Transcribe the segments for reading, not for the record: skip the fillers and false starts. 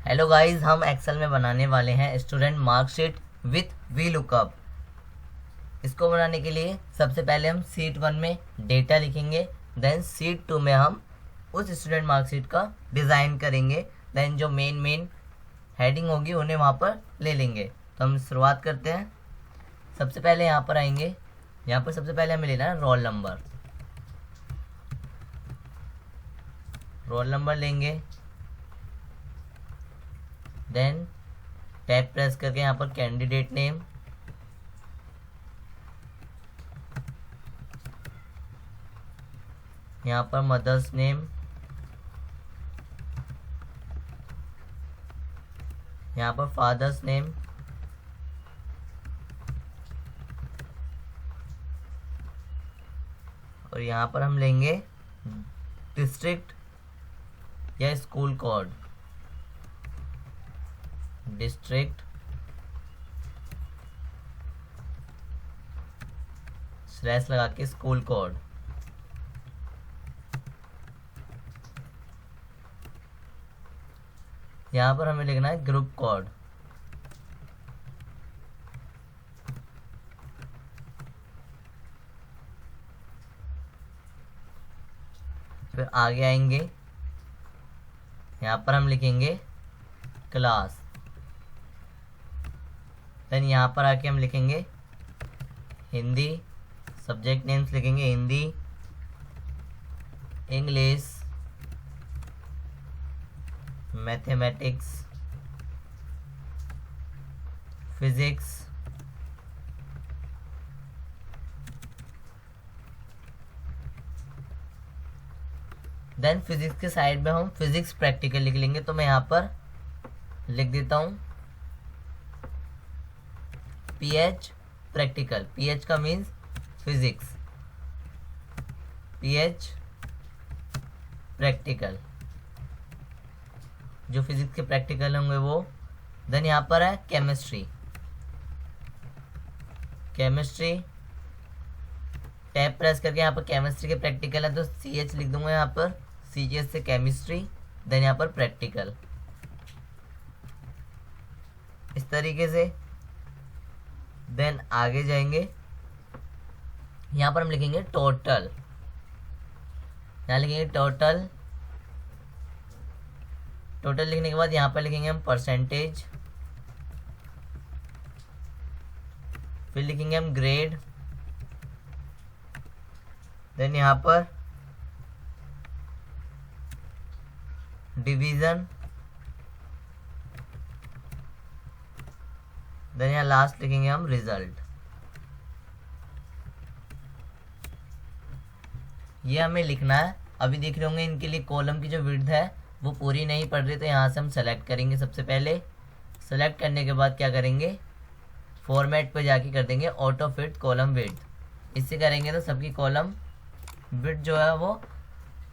Hello guys, हम Excel में बनाने वाले हैं student marksheet with V lookup. इसको बनाने के लिए सबसे पहले हम शीट 1 में डेटा लिखेंगे, देन शीट 2 में हम उस स्टूडेंट मार्कशीट का डिज़ाइन करेंगे, देन जो मेन हेडिंग होगी उन्हें वहाँ पर ले लेंगे। तो हम शुरुआत करते हैं। सबसे पहले यहाँ पर आएंगे, यहाँ पर सबसे पहले हमें लेना है रोल नंबर। रोल नंबर लेंगे, देन टैब प्रेस करके यहाँ पर कैंडिडेट नेम, यहाँ पर मदर्स नेम, यहाँ पर फादर्स नेम, और यहाँ पर हम लेंगे डिस्ट्रिक्ट या स्कूल कोड। डिस्ट्रिक्ट स्लैश लगा के स्कूल कोड। यहाँ पर हमें लिखना है ग्रुप कोड। फिर आगे आएंगे, यहाँ पर हम लिखेंगे क्लास। देन यहाँ पर आके हम लिखेंगे हिंदी, सब्जेक्ट नेम्स लिखेंगे Hindi, English, mathematics, physics, then physics के साइड में हम फिजिक्स प्रैक्टिकल लिख लेंगे। तो मैं यहाँ पर लिख देता हूँ पीएच प्रैक्टिकल। पीएच का मीन्स फिजिक्स, पीएच प्रैक्टिकल, जो फिजिक्स के प्रैक्टिकल होंगे वो। देन यहाँ पर है केमिस्ट्री। केमिस्ट्री टैब प्रेस करके यहाँ पर केमिस्ट्री के प्रैक्टिकल है तो CH लिख दूंगा यहाँ पर, CH से केमिस्ट्री, देन यहाँ पर प्रैक्टिकल। इस तरीके से देन आगे जाएंगे, यहाँ पर हम लिखेंगे टोटल। यहाँ लिखेंगे टोटल। टोटल लिखने के बाद यहाँ पर लिखेंगे हम परसेंटेज, फिर लिखेंगे हम ग्रेड, देन यहाँ पर डिवीजन, देन यहाँ लास्ट लिखेंगे हम रिजल्ट। ये हमें लिखना है। अभी देख रहे होंगे इनके लिए कॉलम की जो विड्थ है वो पूरी नहीं पड़ रही, तो यहाँ से हम सेलेक्ट करेंगे। सबसे पहले सेलेक्ट करने के बाद क्या करेंगे, फॉर्मेट पे जाके कर देंगे ऑटो फिट कॉलम विड्थ। इससे करेंगे तो सबकी कॉलम विड्थ जो है वो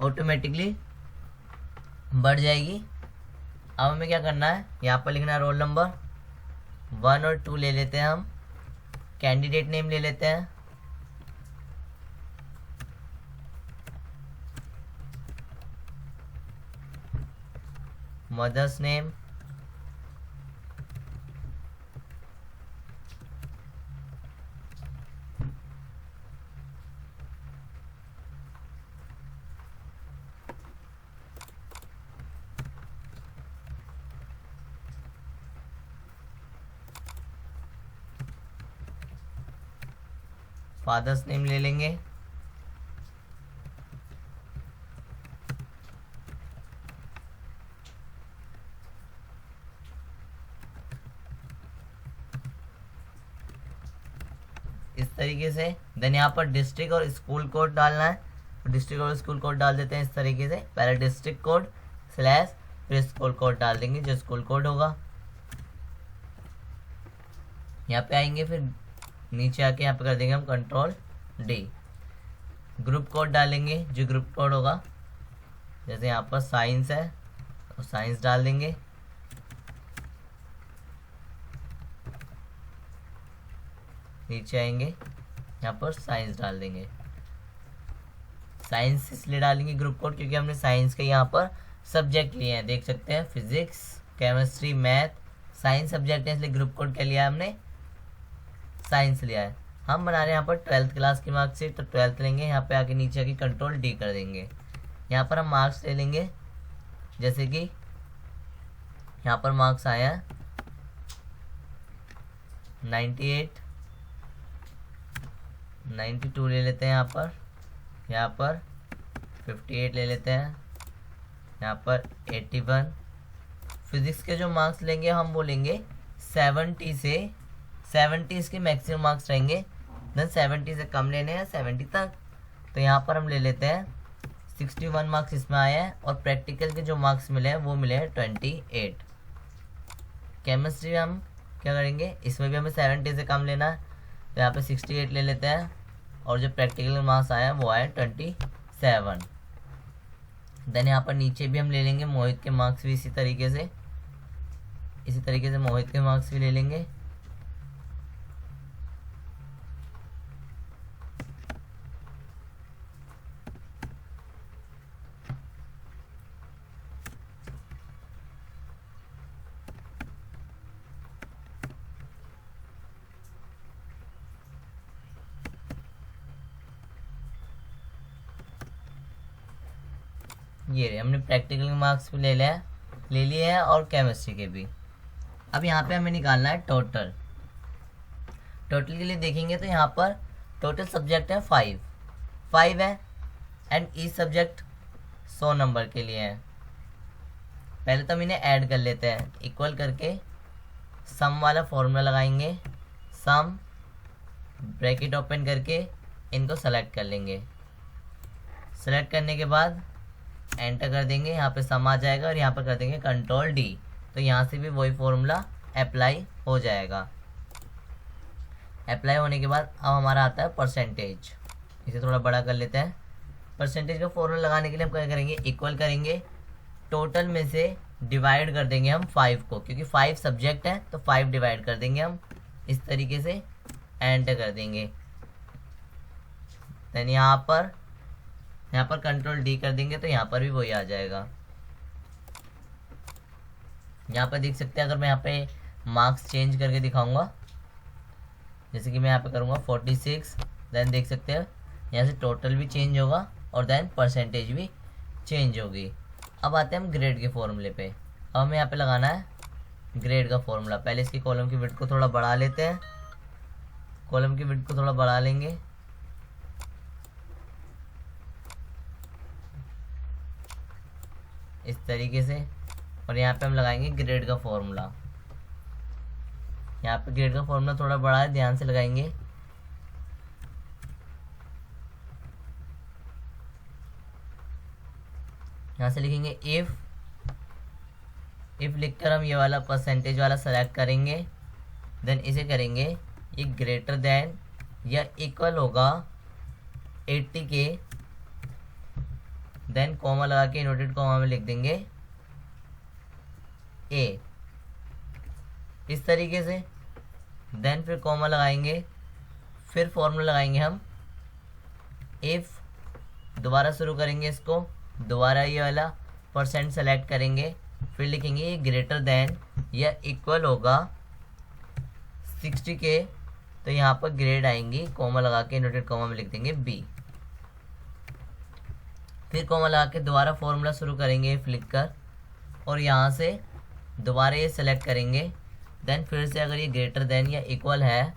ऑटोमेटिकली बढ़ जाएगी। अब हमें क्या करना है, यहाँ पर लिखना है रोल नंबर 1 और 2 ले लेते हैं हम, कैंडिडेट नेम ले लेते हैं, मदर्स नेम, फादर्स नेम ले लेंगे, इस तरीके से। देन यहाँ पर डिस्ट्रिक्ट और स्कूल कोड डालना है, डिस्ट्रिक्ट और स्कूल कोड डाल देते हैं इस तरीके से। पहले डिस्ट्रिक्ट कोड स्लैश फिर स्कूल कोड डाल देंगे जो स्कूल कोड होगा। यहाँ पे आएंगे, फिर नीचे आके यहाँ पे कर देंगे हम Ctrl+D। ग्रुप कोड डालेंगे जो ग्रुप कोड होगा, जैसे यहाँ पर साइंस है तो साइंस डाल देंगे। नीचे आएंगे, यहाँ पर साइंस डाल देंगे। साइंस इसलिए डालेंगे ग्रुप कोड क्योंकि हमने साइंस के यहाँ पर सब्जेक्ट लिए हैं, देख सकते हैं physics, chemistry, math, science subject है इसलिए ग्रुप कोड क्या लिया है हमने, साइंस लिया है। हम बना रहे हैं यहाँ पर 12th क्लास की मार्कशीट, तो 12th लेंगे, यहाँ पे आके नीचे आके कंट्रोल डी कर देंगे। यहाँ पर हम मार्क्स ले लेंगे, जैसे कि यहाँ पर मार्क्स आया 98, 92 ले लेते हैं, यहाँ पर 58 ले लेते हैं, यहाँ पर 81। फिजिक्स के जो मार्क्स लेंगे हम वो लेंगे 70 से, 70 इसके मैक्सिमम मार्क्स रहेंगे, देन 70 से कम लेने हैं 70 तक। तो यहाँ पर हम ले लेते हैं 61 मार्क्स इसमें आए हैं, और प्रैक्टिकल के जो मार्क्स मिले हैं वो मिले हैं 28। केमिस्ट्री में हम क्या करेंगे, इसमें भी हमें 70 से कम लेना है, तो यहाँ पे 68 ले लेते हैं, और जो प्रैक्टिकल मार्क्स आया वो आया 27। देन यहाँ पर नीचे भी हम ले लेंगे मोहित के मार्क्स भी इसी तरीके से मोहित के मार्क्स भी ले लेंगे। ये हमने प्रैक्टिकल के मार्क्स भी ले लिए हैं और केमिस्ट्री के भी। अब यहाँ पे हमें निकालना है टोटल के लिए देखेंगे तो यहाँ पर टोटल सब्जेक्ट है 5 है, एंड ईच सब्जेक्ट 100 नंबर के लिए है। पहले तो हम इन्हें ऐड कर लेते हैं, इक्वल करके सम वाला फॉर्मूला लगाएंगे, सम ब्रैकेट ओपन करके इनको सेलेक्ट कर लेंगे। सेलेक्ट करने के बाद एंटर कर देंगे, यहाँ पे सम आ जाएगा और यहाँ पर कर देंगे कंट्रोल डी, तो यहाँ से भी वही फॉर्मूला अप्लाई हो जाएगा। अप्लाई होने के बाद अब हमारा आता है परसेंटेज, इसे थोड़ा बड़ा कर लेते हैं। परसेंटेज का फॉर्मूला लगाने के लिए हम क्या करेंगे, इक्वल करेंगे, टोटल में से डिवाइड कर देंगे हम 5 को, क्योंकि 5 सब्जेक्ट है तो 5 डिवाइड कर देंगे हम, इस तरीके से एंटर कर देंगे। देन यहाँ पर कंट्रोल डी कर देंगे, तो यहाँ पर भी वही आ जाएगा। यहाँ पर देख सकते हैं, अगर मैं यहाँ पे मार्क्स चेंज करके दिखाऊंगा, जैसे कि मैं यहाँ पे करूँगा 46, देन देख सकते हैं यहाँ से टोटल भी चेंज होगा और देन परसेंटेज भी चेंज होगी। अब आते हैं हम ग्रेड के फॉर्मूले पे। अब हमें यहाँ पे लगाना है ग्रेड का फॉर्मूला। पहले इसकी कॉलम की विड्थ को थोड़ा बढ़ा लेते हैं, कॉलम की विड्थ को थोड़ा बढ़ा लेंगे, इस तरीके से, और यहाँ पे हम लगाएंगे ग्रेड का फॉर्मूला। यहाँ पे ग्रेड का फॉर्मूला थोड़ा बड़ा है, ध्यान से लगाएंगे। यहाँ से लिखेंगे इफ लिखकर हम ये वाला परसेंटेज वाला सेलेक्ट करेंगे, देन इसे करेंगे ये ग्रेटर देन या इक्वल होगा 80 के, देन कॉमा लगा के इनवर्टेड कॉमा में लिख देंगे ए, इस तरीके से। देन फिर कॉमा लगाएंगे, फिर फॉर्मूला लगाएंगे हम इफ, दोबारा शुरू करेंगे इसको, दोबारा ये वाला परसेंट सेलेक्ट करेंगे, फिर लिखेंगे ये ग्रेटर देन या इक्वल होगा 60 के, तो यहाँ पर ग्रेड आएंगी, कॉमा लगा के इनवर्टेड कॉमा में लिख देंगे बी। फिर कॉमा लगा के दोबारा फॉर्मूला शुरू करेंगे इफ लिखकर, और यहाँ से दोबारा ये सेलेक्ट करेंगे। देन फिर से अगर ये ग्रेटर देन या इक्वल है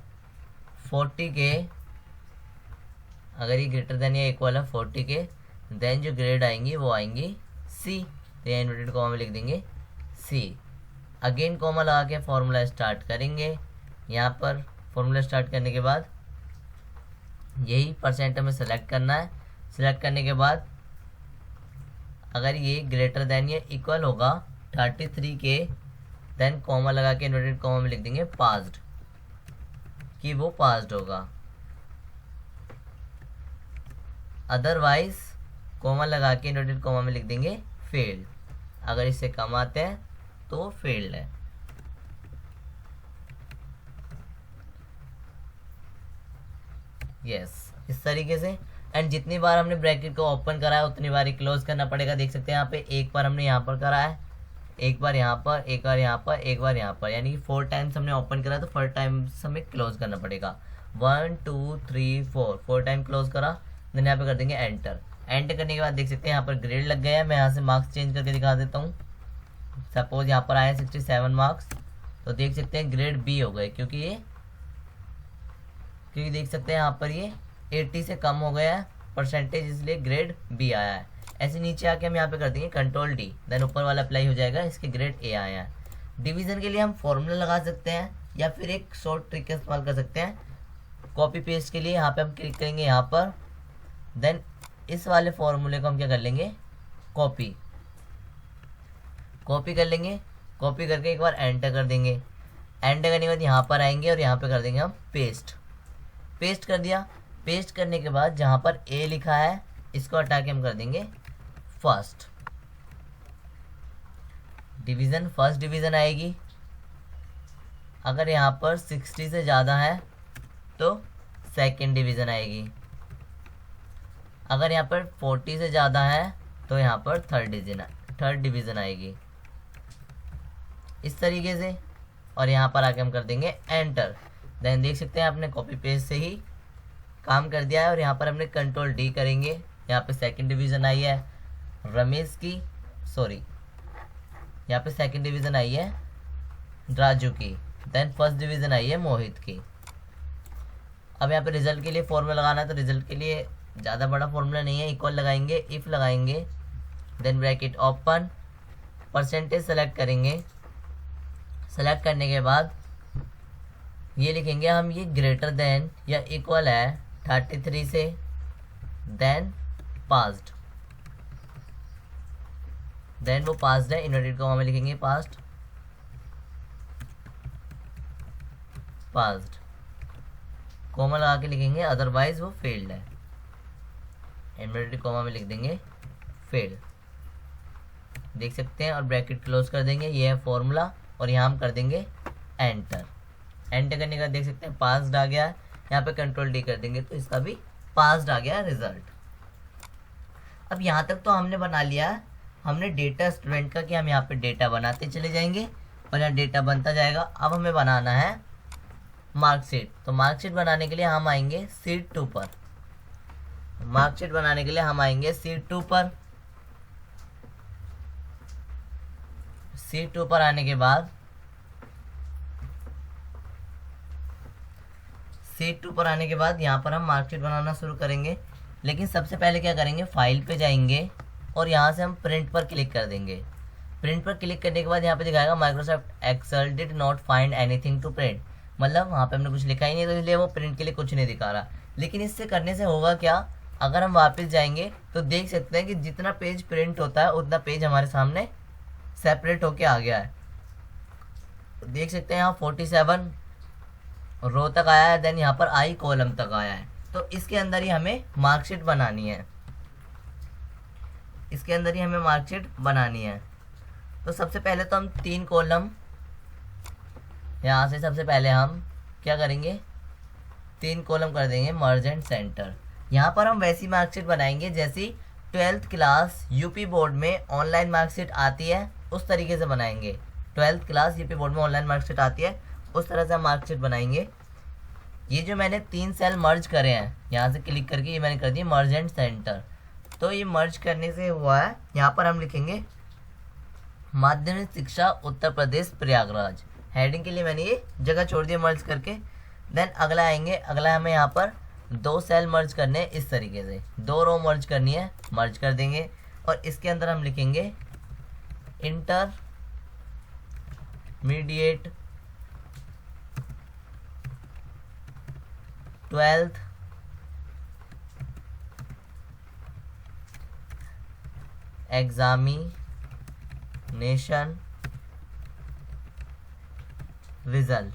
40 के, अगर ये ग्रेटर देन या इक्वल है 40 के, देन जो ग्रेड आएंगी वो आएंगी सी, तो यहाँ इन्वर्टेड कॉमा में लिख देंगे सी। अगेन कॉमा लगा के फॉर्मूला स्टार्ट करेंगे। यहाँ पर फॉर्मूला स्टार्ट करने के बाद यही परसेंट हमें सेलेक्ट करना है। सेलेक्ट करने के बाद अगर ये ग्रेटर देन या इक्वल होगा 33 के, देन कॉमा लगा के इन्वर्टेड कॉमा में लिख देंगे पास्ड, कि वो पास्ड होगा। अदरवाइज कॉमा लगा के इन्वर्टेड कॉमा में लिख देंगे फेल्ड, अगर इससे कम आते हैं तो वो फेल्ड है। यस, इस तरीके से। एंड जितनी बार हमने ब्रैकेट को ओपन करा है उतनी बार ही क्लोज करना पड़ेगा। देख सकते हैं यहाँ पे एक बार हमने यहाँ पर करा है, एक बार यहाँ पर, एक बार यहाँ पर, एक बार यहाँ पर, यानी कि 4 टाइम्स हमने ओपन करा तो 4 टाइम्स हमें क्लोज करना पड़ेगा। 1 2 3 4 टाइम क्लोज करा, देन यहाँ पे कर देंगे एंटर। एंटर करने के बाद देख सकते हैं यहाँ पर ग्रेड लग गया है। मैं यहाँ से मार्क्स चेंज करके दिखा देता हूँ। सपोज यहाँ पर आए 67 मार्क्स, तो देख सकते हैं ग्रेड बी हो गए, क्योंकि देख सकते हैं यहाँ पर ये 80 से कम हो गया है परसेंटेज, इसलिए ग्रेड बी आया है। ऐसे नीचे आके हम यहाँ पे कर देंगे कंट्रोल डी, देन ऊपर वाला अप्लाई हो जाएगा, इसके ग्रेड ए आया है। डिवीजन के लिए हम फॉर्मूला लगा सकते हैं या फिर एक शॉर्ट ट्रिक का इस्तेमाल कर सकते हैं। कॉपी पेस्ट के लिए यहाँ पे हम क्लिक करेंगे यहाँ पर, देन इस वाले फॉर्मूले को हम क्या कर लेंगे, कॉपी कर लेंगे। कॉपी करके एक बार एंटर कर देंगे। एंटर करने के बाद यहाँ पर आएंगे और यहाँ पे कर देंगे हम पेस्ट कर दिया। पेस्ट करने के बाद जहाँ पर ए लिखा है इसको हटा के हम कर देंगे फर्स्ट डिवीज़न आएगी। अगर यहाँ पर 60 से ज़्यादा है तो सेकंड डिवीज़न आएगी। अगर यहाँ पर 40 से ज़्यादा है तो यहाँ पर थर्ड डिवीज़न आएगी, इस तरीके से। और यहाँ पर आके हम कर देंगे एंटर। देन देख सकते हैं आपने कॉपी पेस्ट से ही काम कर दिया है। और यहाँ पर हमने कंट्रोल डी करेंगे, यहाँ पे सेकंड डिवीज़न आई है रमेश की, सॉरी यहाँ पे सेकंड डिवीज़न आई है राजू की, देन फर्स्ट डिवीज़न आई है मोहित की। अब यहाँ पे रिजल्ट के लिए फॉर्मूला लगाना है, तो रिजल्ट के लिए ज़्यादा बड़ा फॉर्मूला नहीं है, इक्वल लगाएंगे, इफ़ लगाएंगे, then bracket open, percentage select करेंगे। सेलेक्ट करने के बाद ये लिखेंगे हम, ये ग्रेटर देन या इक्वल है 33 से, देन पास्ड, देन वो पास्ड है, इन्वर्टेड कॉमा में लिखेंगे पास्ड, कॉमा लगा के लिखेंगे, अदरवाइज वो फेल्ड है, इन्वर्टेड कॉमा में लिख देंगे फेल्ड, देख सकते हैं। और ब्रैकेट क्लोज कर देंगे, ये है फॉर्मूला। और यहाँ हम कर देंगे एंटर। एंटर करने के बाद देख सकते हैं पास्ड आ गया। यहाँ पे कंट्रोल डी कर देंगे तो इसका भी पास्ड आ गया रिजल्ट। अब यहाँ तक तो हमने बना लिया, हमने डेटा स्टूडेंट का, कि हम यहाँ पे डेटा बनाते चले जाएंगे और यहाँ डेटा बनता जाएगा। अब हमें बनाना है मार्कशीट। तो मार्कशीट बनाने के लिए हम आएंगे शीट 2 पर। मार्कशीट बनाने के लिए हम आएंगे शीट 2 पर। शीट 2 पर आने के बाद यहाँ पर हम मार्कशीट बनाना शुरू करेंगे। लेकिन सबसे पहले क्या करेंगे, फाइल पे जाएंगे और यहाँ से हम प्रिंट पर क्लिक कर देंगे। प्रिंट पर क्लिक करने के बाद यहाँ पे दिखाएगा Microsoft Excel did not find anything to print, मतलब वहाँ पे हमने कुछ लिखा ही नहीं, तो इसलिए वो प्रिंट के लिए कुछ नहीं दिखा रहा। लेकिन इससे करने से होगा क्या, अगर हम वापस जाएंगे तो देख सकते हैं कि जितना पेज प्रिंट होता है उतना पेज हमारे सामने सेपरेट होके आ गया है। देख सकते हैं यहाँ 47 रो तक आया है, देन यहाँ पर आई कॉलम तक आया है। तो इसके अंदर ही हमें मार्कशीट बनानी है, तो सबसे पहले तो हम 3 कॉलम यहाँ से, सबसे पहले हम क्या करेंगे, 3 कॉलम कर देंगे मर्ज एंड सेंटर। यहाँ पर हम वैसी मार्कशीट बनाएंगे जैसी 12th क्लास यूपी बोर्ड में ऑनलाइन मार्कशीट आती है, उस तरीके से बनाएंगे। 12th क्लास यूपी बोर्ड में ऑनलाइन मार्कशीट आती है, उस तरह से हम मार्कशीट बनाएंगे। ये जो मैंने 3 सेल मर्ज करे हैं, यहाँ से क्लिक करके ये मैंने कर दिया मर्ज एंड सेंटर। तो ये मर्ज करने से हुआ है, यहाँ पर हम लिखेंगे माध्यमिक शिक्षा उत्तर प्रदेश प्रयागराज। हेडिंग के लिए मैंने ये जगह छोड़ दी मर्ज करके। देन अगला आएंगे, अगला हमें यहाँ पर 2 सेल मर्ज करने हैं, इस तरीके से 2 रो मर्ज करनी है, मर्ज कर देंगे। और इसके अंदर हम लिखेंगे इंटरमीडिएट 12th एग्जामिनेशन रिजल्ट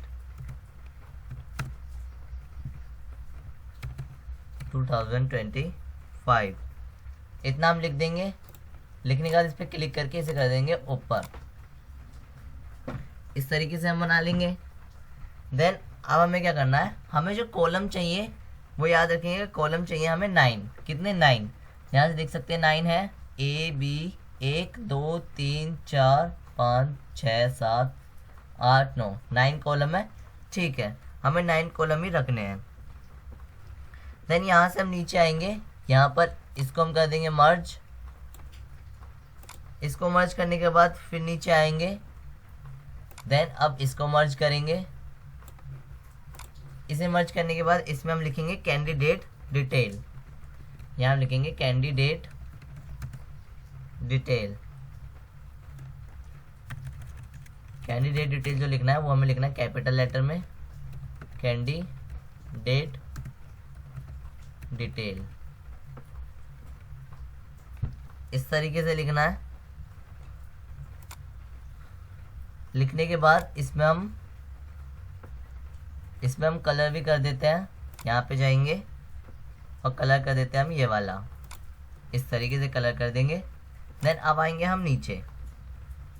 2025, इतना हम लिख देंगे। लिखने के बाद इस पर क्लिक करके इसे कर देंगे ऊपर, इस तरीके से हम बना लेंगे। देन अब हमें क्या करना है, हमें जो कॉलम चाहिए वो याद रखेंगे, कॉलम चाहिए हमें 9। कितने, 9। यहाँ से देख सकते हैं 9 है, A B 1 2 3 4 5 6 7 8 9 9 कॉलम है। ठीक है, हमें 9 कॉलम ही रखने हैं। देन यहाँ से हम नीचे आएंगे, यहाँ पर इसको हम कर देंगे मर्ज। इसको मर्ज करने के बाद फिर नीचे आएंगे, देन अब इसको मर्ज करेंगे। इसे मर्ज करने के बाद इसमें हम लिखेंगे कैंडिडेट डिटेल। यहाँ हम लिखेंगे कैंडिडेट डिटेल। कैंडिडेट डिटेल जो लिखना है वो हमें लिखना है कैपिटल लेटर में, कैंडिडेट डिटेल, इस तरीके से लिखना है। लिखने के बाद इसमें हम कलर भी कर देते हैं। यहाँ पे जाएंगे और कलर कर देते हैं हम ये वाला, इस तरीके से कलर कर देंगे। देन अब आएंगे हम नीचे।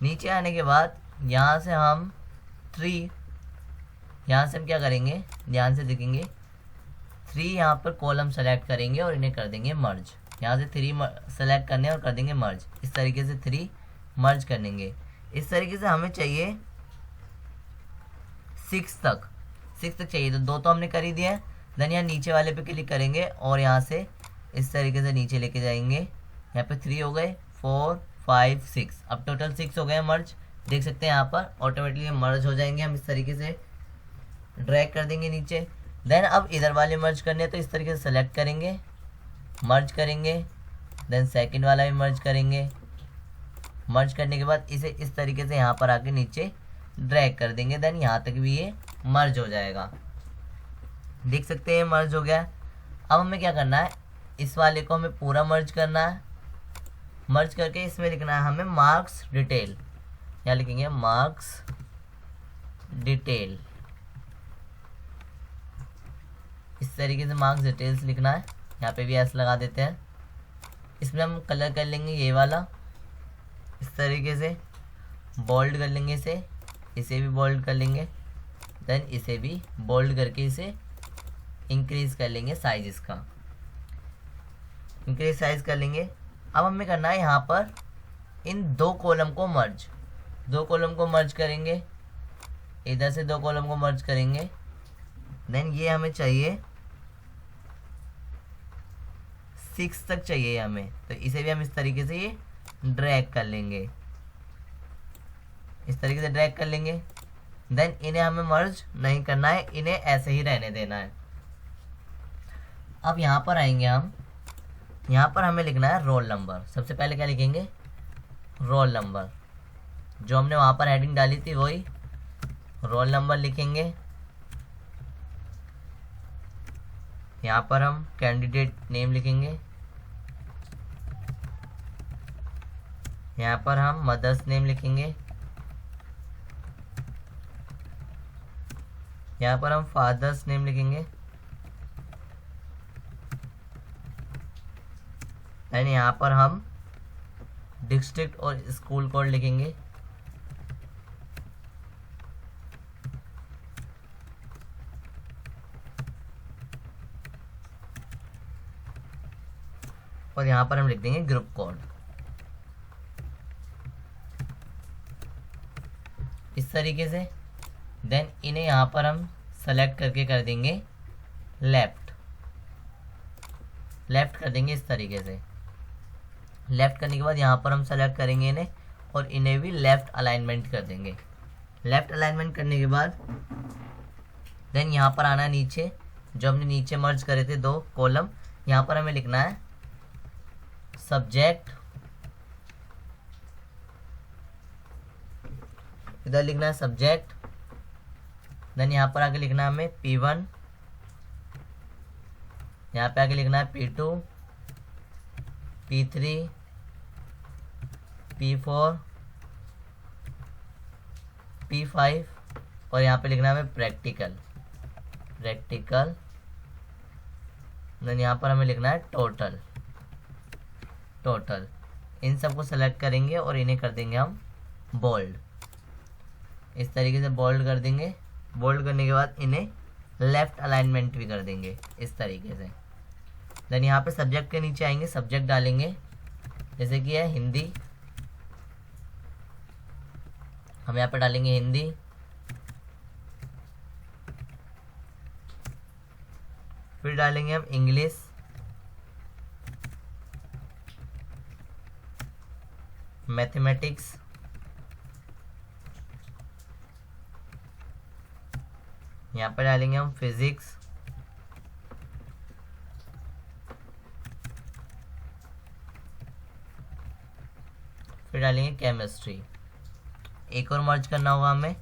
नीचे आने के बाद यहाँ से हम 3, यहाँ से हम क्या करेंगे, ध्यान से देखेंगे, 3 यहाँ पर कॉलम सेलेक्ट करेंगे और इन्हें कर देंगे मर्ज। यहाँ से 3 सेलेक्ट करने और कर देंगे मर्ज। इस तरीके से 3 मर्ज कर देंगे। इस तरीके से हमें चाहिए 6 तक चाहिए। तो 2 तो हमने कर ही दिया है। देन यहाँ नीचे वाले पे क्लिक करेंगे और यहाँ से इस तरीके से नीचे लेके जाएंगे। यहाँ पे 3 हो गए, 4 5 6, अब टोटल 6 हो गए मर्ज। देख सकते हैं यहाँ पर ऑटोमेटिकली मर्ज हो जाएंगे। हम इस तरीके से ड्रैग कर देंगे नीचे। देन अब इधर वाले मर्ज करने हैं तो इस तरीके से सेलेक्ट करेंगे, मर्ज करेंगे। देन सेकंड वाला भी मर्ज करेंगे। मर्ज करने के बाद इसे इस तरीके से यहाँ पर आके नीचे ड्रैग कर देंगे। देन यहाँ तक भी ये मर्ज हो जाएगा। देख सकते हैं मर्ज हो गया। अब हमें क्या करना है, इस वाले को हमें पूरा मर्ज करना है। मर्ज करके इसमें लिखना है हमें मार्क्स डिटेल। यहाँ लिखेंगे मार्क्स डिटेल, इस तरीके से मार्क्स डिटेल्स लिखना है। यहाँ पे भी एस लगा देते हैं। इसमें हम कलर कर लेंगे ये वाला, इस तरीके से बोल्ड कर लेंगे इसे भी बोल्ड कर लेंगे। देन इसे भी बोल्ड करके इसे इंक्रीज कर लेंगे, साइज इसका इंक्रीज साइज कर लेंगे। अब हमें करना है यहाँ पर इन 2 कॉलम को मर्ज। 2 कॉलम को मर्ज करेंगे, इधर से 2 कॉलम को मर्ज करेंगे। देन ये हमें चाहिए 6 तक चाहिए हमें, तो इसे भी हम इस तरीके से ये ड्रैग कर लेंगे, इस तरीके से ड्रैग कर लेंगे। देन इन्हें हमें मर्ज नहीं करना है, इन्हें ऐसे ही रहने देना है। अब यहाँ पर आएंगे हम, यहाँ पर हमें लिखना है रोल नंबर। सबसे पहले क्या लिखेंगे, रोल नंबर। जो हमने वहाँ पर हेडिंग डाली थी वही रोल नंबर लिखेंगे। यहाँ पर हम कैंडिडेट नेम लिखेंगे। यहाँ पर हम मदर्स नेम लिखेंगे। यहाँ पर हम फादर्स नेम लिखेंगे। एंड यहाँ पर हम डिस्ट्रिक्ट और स्कूल कोड लिखेंगे। और यहाँ पर हम लिख देंगे ग्रुप कोड, इस तरीके से। देन इन्हें यहाँ पर हम सेलेक्ट करके कर देंगे लेफ्ट कर देंगे, इस तरीके से। लेफ्ट करने के बाद यहाँ पर हम सेलेक्ट करेंगे इन्हें और इन्हें भी लेफ्ट अलाइनमेंट कर देंगे। लेफ्ट अलाइनमेंट करने के बाद देन यहाँ पर आना है नीचे, जो हमने नीचे मर्ज करे थे 2 कॉलम। यहाँ पर हमें लिखना है सब्जेक्ट, इधर लिखना है सब्जेक्ट। देन यहाँ पर आके लिखना है हमें P1, यहाँ पे आके लिखना है P2, P3, P4, P5 और यहाँ पे लिखना है हमें प्रैक्टिकल। देन यहाँ पर हमें लिखना है टोटल। इन सबको सेलेक्ट करेंगे और इन्हें कर देंगे हम बोल्ड, इस तरीके से बोल्ड कर देंगे। बोल्ड करने के बाद इन्हें लेफ्ट अलाइनमेंट भी कर देंगे, इस तरीके से। देन यहाँ पे सब्जेक्ट के नीचे आएंगे, सब्जेक्ट डालेंगे, जैसे कि है हिंदी। हम यहाँ पर डालेंगे हिंदी, फिर डालेंगे हम इंग्लिश, मैथमेटिक्स, यहाँ पर डालेंगे हम फिजिक्स, फिर डालेंगे केमिस्ट्री। एक और मर्ज करना होगा हमें,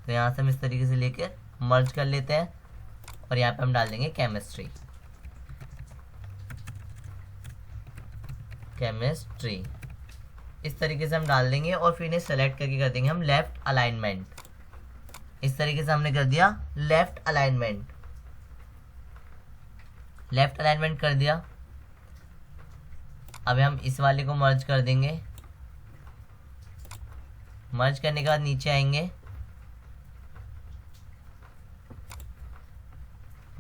तो यहाँ से हम इस तरीके से लेकर मर्ज कर लेते हैं और यहाँ पे हम डाल देंगे केमिस्ट्री। केमिस्ट्री इस तरीके से हम डाल देंगे और फिर इन्हें सेलेक्ट करके कर देंगे हम लेफ्ट अलाइनमेंट। इस तरीके से हमने कर दिया लेफ्ट अलाइनमेंट। लेफ्ट अलाइनमेंट कर दिया। अब हम इस वाले को मर्ज कर देंगे। मर्ज करने के बाद नीचे आएंगे।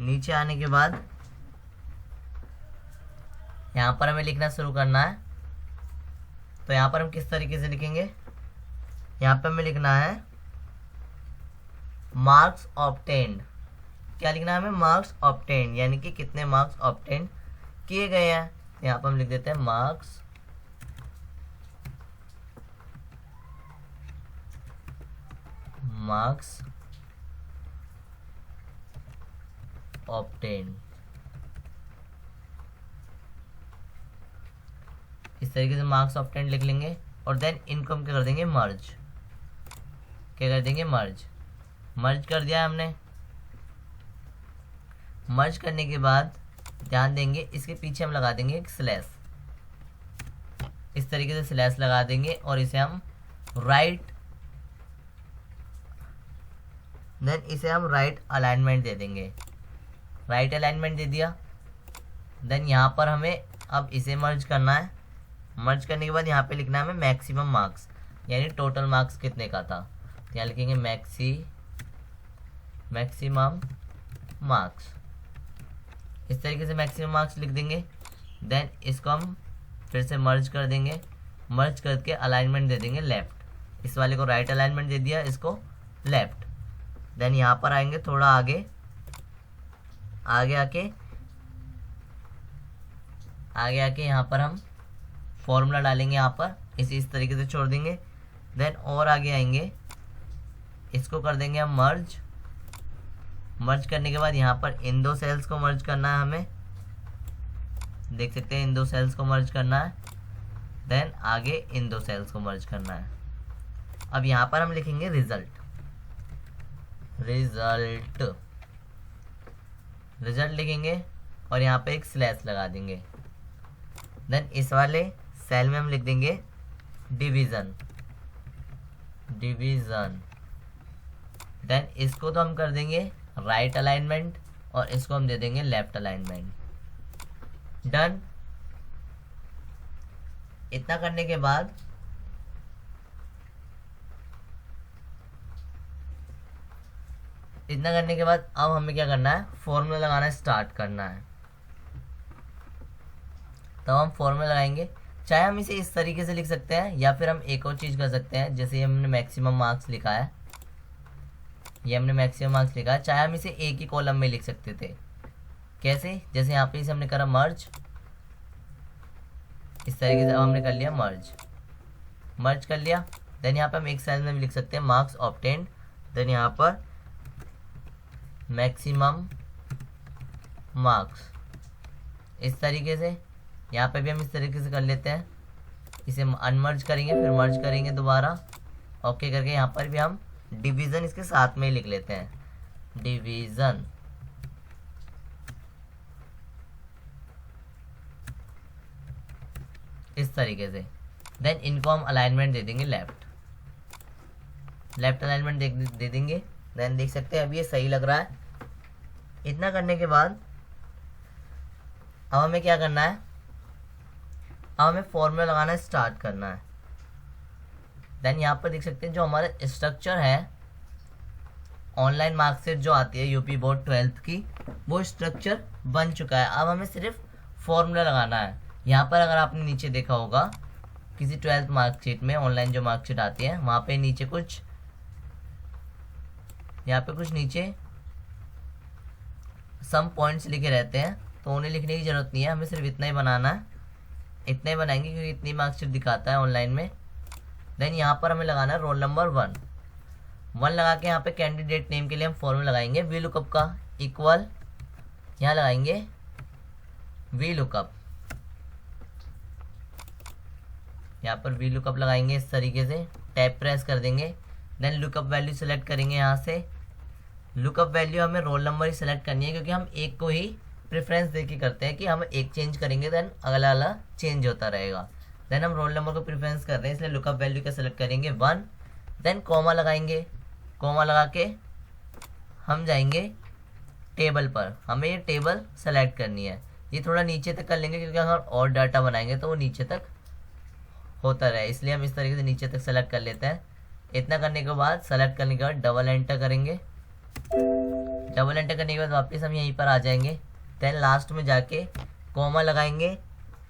नीचे आने के बाद यहाँ पर हमें लिखना शुरू करना है। तो यहाँ पर हम किस तरीके से लिखेंगे, यहाँ पर हमें लिखना है मार्क्स ऑब्टेन्ड। क्या लिखना है हमें, मार्क्स ऑब्टेन्ड, यानी कि कितने मार्क्स ऑब्टेन किए गए हैं। यहाँ पर हम लिख देते हैं मार्क्स ऑब्टेन्ड। इस तरीके से मार्क्स ऑब्टेन्ड लिख लेंगे और देन इनको हम क्या कर देंगे, मर्ज। क्या कर देंगे, मर्ज। मर्ज कर दिया हमने। मर्ज करने के बाद ध्यान देंगे इसके पीछे हम लगा देंगे एक स्लैश। इस तरीके से स्लैश लगा देंगे और इसे हम राइट अलाइनमेंट दे देंगे। राइट अलाइनमेंट दे दिया। देन यहाँ पर हमें अब इसे मर्ज करना है। मर्ज करने के बाद यहाँ पे लिखना है हमें मैक्सिमम मार्क्स, यानी टोटल मार्क्स कितने का था। तो यहाँ लिखेंगे मैक्सिमम मार्क्स। इस तरीके से मैक्सिमम मार्क्स लिख देंगे। देन इसको हम फिर से मर्ज कर देंगे। मर्ज करके अलाइनमेंट दे देंगे लेफ्ट। इस वाले को राइट अलाइनमेंट दे दिया, इसको लेफ्ट। देन यहाँ पर आएंगे थोड़ा आगे आके यहाँ पर हम फॉर्मूला डालेंगे। यहाँ पर इस तरीके से छोड़ देंगे। देन और आगे आएंगे, इसको कर देंगे हम मर्ज। मर्ज करने के बाद यहाँ पर इन दो सेल्स को मर्ज करना है हमें। देख सकते हैं इन दो सेल्स को मर्ज करना है। देन आगे इन दो सेल्स को मर्ज करना है। अब यहाँ पर हम लिखेंगे रिजल्ट लिखेंगे और यहाँ पे एक स्लैश लगा देंगे। देन इस वाले सेल में हम लिख देंगे डिवीजन। देन इसको तो हम कर देंगे राइट अलाइनमेंट और इसको हम दे देंगे लेफ्ट अलाइनमेंट। डन। इतना करने के बाद अब हमें क्या करना है, फॉर्मूला लगाना स्टार्ट करना है। तब हम फॉर्मूला लगाएंगे। चाहे हम इसे इस तरीके से लिख सकते हैं या फिर हम एक और चीज़ कर सकते हैं। जैसे हमने मैक्सिमम मार्क्स लिखा है, चाहे हम इसे एक ही कॉलम में लिख सकते थे। कैसे, जैसे यहाँ पे इसे हमने करा मर्ज। इस तरीके से अब हमने कर लिया मर्ज कर लिया। देन यहाँ पे हम एक सेल में भी लिख सकते हैं मार्क्स ऑब्टेन्ड। देन यहाँ पर मैक्सिमम मार्क्स। इस तरीके से यहाँ पे भी हम इस तरीके से कर लेते हैं। इसे अनमर्ज करेंगे, फिर मर्ज करेंगे दोबारा। ओके करके यहाँ पर भी हम डिवीज़न इसके साथ में ही लिख लेते हैं, डिवीज़न। इस तरीके से। देन इनको हम अलाइनमेंट दे देंगे लेफ्ट अलाइनमेंट दे देंगे। देन देख सकते हैं अब ये सही लग रहा है। इतना करने के बाद अब हमें क्या करना है, अब हमें फॉर्मूला लगाना स्टार्ट करना है। देन यहाँ पर देख सकते हैं जो हमारा स्ट्रक्चर है, ऑनलाइन मार्कशीट जो आती है यूपी बोर्ड 12th की, वो स्ट्रक्चर बन चुका है। अब हमें सिर्फ फॉर्मूला लगाना है। यहाँ पर अगर आपने नीचे देखा होगा किसी 12th मार्कशीट में, ऑनलाइन जो मार्कशीट आती है, वहाँ पे नीचे कुछ यहाँ पे कुछ नीचे सम पॉइंट्स लिखे रहते हैं, तो उन्हें लिखने की ज़रूरत नहीं है, हमें सिर्फ इतना ही बनाना है। इतना ही बनाएंगे क्योंकि इतनी मार्कशीट दिखाता है ऑनलाइन में। देन यहाँ पर हमें लगाना है रोल नंबर 1 लगा के यहाँ पे कैंडिडेट नेम के लिए हम फॉर्मूला लगाएंगे वी लुकअप का, इक्वल यहाँ लगाएंगे वी लुकअप, यहाँ पर वी लुकअप लगाएंगे इस तरीके से, टैब प्रेस कर देंगे। देन लुकअप वैल्यू सेलेक्ट करेंगे। यहाँ से लुकअप वैल्यू हमें रोल नंबर ही सेलेक्ट करनी है, क्योंकि हम एक को ही प्रेफरेंस देके करते हैं कि हम एक चेंज करेंगे देन अगला अगला चेंज होता रहेगा। देन हम रोल नंबर को प्रेफरेंस कर रहे हैं, इसलिए लुकअप वैल्यू का सेलेक्ट करेंगे 1। देन कॉमा लगाएंगे, कॉमा लगा के हम जाएंगे टेबल पर, हमें ये टेबल सेलेक्ट करनी है। ये थोड़ा नीचे तक कर लेंगे क्योंकि अगर और डाटा बनाएंगे तो वो नीचे तक होता रहे, इसलिए हम इस तरीके से नीचे तक सेलेक्ट कर लेते हैं। इतना करने के बाद सेलेक्ट करने के बाद डबल एंटर करेंगे। डबल एंटर करने के बाद वापस हम यहीं पर आ जाएंगे। देन लास्ट में जाके कॉमा लगाएंगे